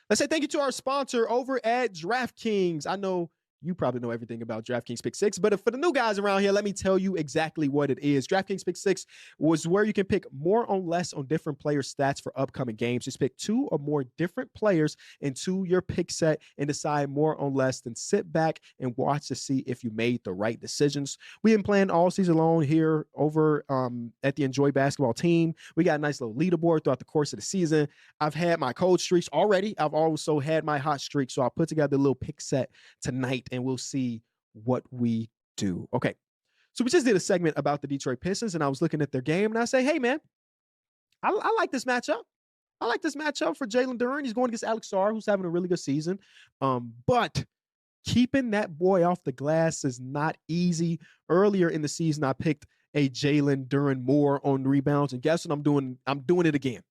Let's say thank you to our sponsor over at DraftKings. I know you probably know everything about DraftKings Pick 6, but for the new guys around here, let me tell you exactly what it is. DraftKings Pick 6 was where you can pick more or less on different player stats for upcoming games. Just pick 2 or more different players into your pick set and decide more or less, then sit back and watch to see if you made the right decisions. We've been playing all season long here over at the Enjoy Basketball team. We got a nice little leaderboard throughout the course of the season. I've had my cold streaks already. I've also had my hot streak, so I'll put together a little pick set tonight and we'll see what we do. Okay. So we just did a segment about the Detroit Pistons and I was looking at their game and I say, hey man, I like this matchup. I like this matchup for Jaylen Duren. He's going against Alex Sarr, who's having a really good season. But keeping that boy off the glass is not easy. Earlier in the season, I picked a Jaylen Duren more on rebounds, and guess what I'm doing? I'm doing it again.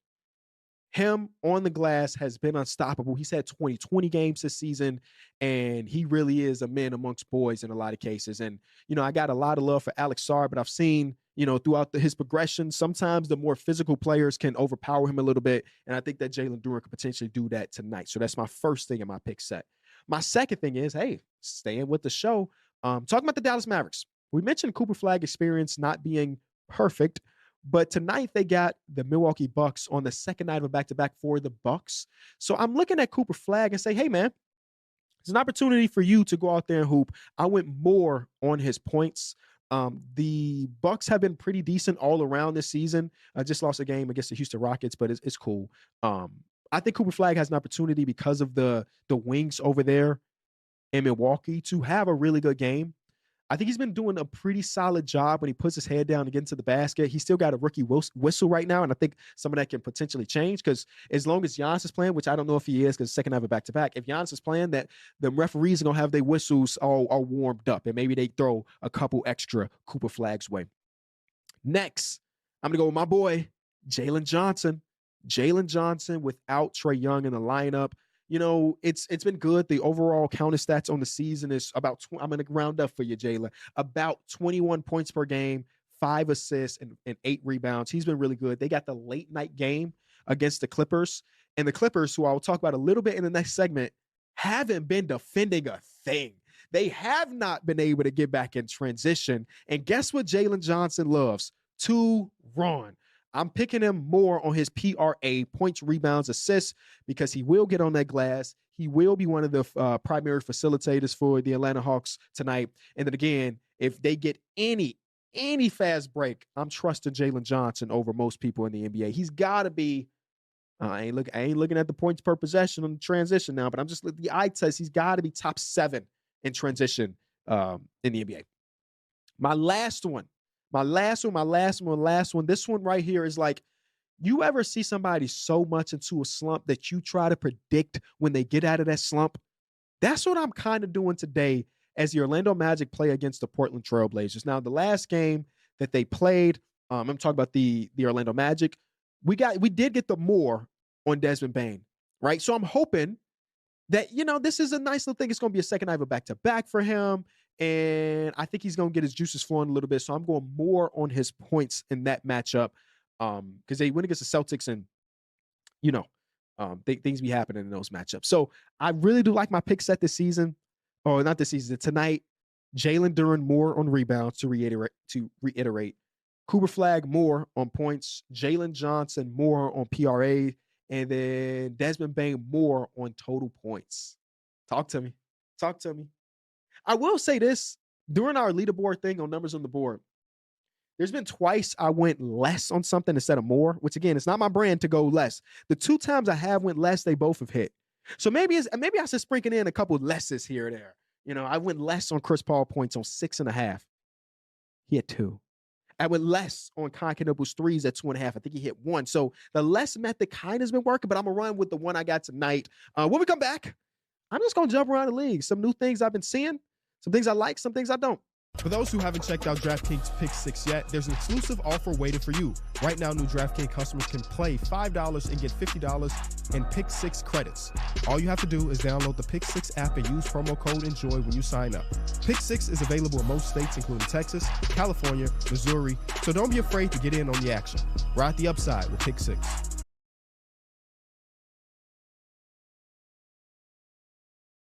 Him on the glass has been unstoppable. He's had 20 games this season, and he really is a man amongst boys in a lot of cases. And, I got a lot of love for Alex Sarr, but I've seen, throughout his progression, sometimes the more physical players can overpower him a little bit. And I think that Jaylen Duren could potentially do that tonight. So that's my first thing in my pick set. My second thing is, hey, staying with the show, talking about the Dallas Mavericks. We mentioned Cooper Flagg experience not being perfect, but tonight they got the Milwaukee Bucks on the second night of a back-to-back for the Bucks. So I'm looking at Cooper Flagg and say, hey, man, it's an opportunity for you to go out there and hoop. I went more on his points. The Bucks have been pretty decent all around this season. I just lost a game against the Houston Rockets, but it's cool. I think Cooper Flagg has an opportunity because of the wings over there in Milwaukee to have a really good game. I think he's been doing a pretty solid job when he puts his head down and gets into the basket. He's still got a rookie whistle right now, and I think some of that can potentially change because as long as Giannis is playing, which I don't know if he is because second night of a back-to-back, if Giannis is playing, that the referees are going to have their whistles all warmed up, and maybe they throw a couple extra Cooper Flagg's way. Next, I'm going to go with my boy, Jalen Johnson. Jalen Johnson without Trae Young in the lineup. It's been good. The overall counter stats on the season is about, I'm going to round up for you, Jaylen, about 21 points per game, 5 assists, and 8 rebounds. He's been really good. They got the late night game against the Clippers. And the Clippers, who I will talk about a little bit in the next segment, haven't been defending a thing. They have not been able to get back in transition. And guess what Jalen Johnson loves? To run. I'm picking him more on his PRA, points, rebounds, assists, because he will get on that glass. He will be one of the primary facilitators for the Atlanta Hawks tonight. And then again, if they get any fast break, I'm trusting Jalen Johnson over most people in the NBA. He's got to be, I ain't looking at the points per possession on the transition now, but I'm just the eye test. He's got to be top 7 in transition in the NBA. My last one. This one right here is like, you ever see somebody so much into a slump that you try to predict when they get out of that slump? That's what I'm kind of doing today as the Orlando Magic play against the Portland Trail Blazers. Now, the last game that they played, I'm talking about the Orlando Magic, we did get the more on Desmond Bane, right? So I'm hoping that, this is a nice little thing. It's going to be a second night of a back-to-back for him. And I think he's going to get his juices flowing a little bit. So I'm going more on his points in that matchup because they went against the Celtics and, things be happening in those matchups. So I really do like my pick set this season. Or not this season, tonight. Jaylen Duren more on rebounds to reiterate. Cooper Flagg more on points. Jalen Johnson more on PRA. And then Desmond Bane more on total points. Talk to me. I will say this, during our leaderboard thing on numbers on the board, there's been twice I went less on something instead of more, which again, it's not my brand to go less. The 2 times I have went less, they both have hit. So maybe I should sprinkle in a couple of lesses here or there. I went less on Chris Paul points on 6.5. He had 2. I went less on Concanoble's threes at 2.5. I think he hit 1. So the less method kind of has been working, but I'm going to run with the one I got tonight. When we come back, I'm just going to jump around the league. Some new things I've been seeing. Some things I like, some things I don't. For those who haven't checked out DraftKings Pick 6 yet, there's an exclusive offer waiting for you. Right now, new DraftKings customers can play $5 and get $50 in Pick 6 credits. All you have to do is download the Pick 6 app and use promo code ENJOY when you sign up. Pick 6 is available in most states, including Texas, California, Missouri, so don't be afraid to get in on the action. Ride the upside with Pick 6.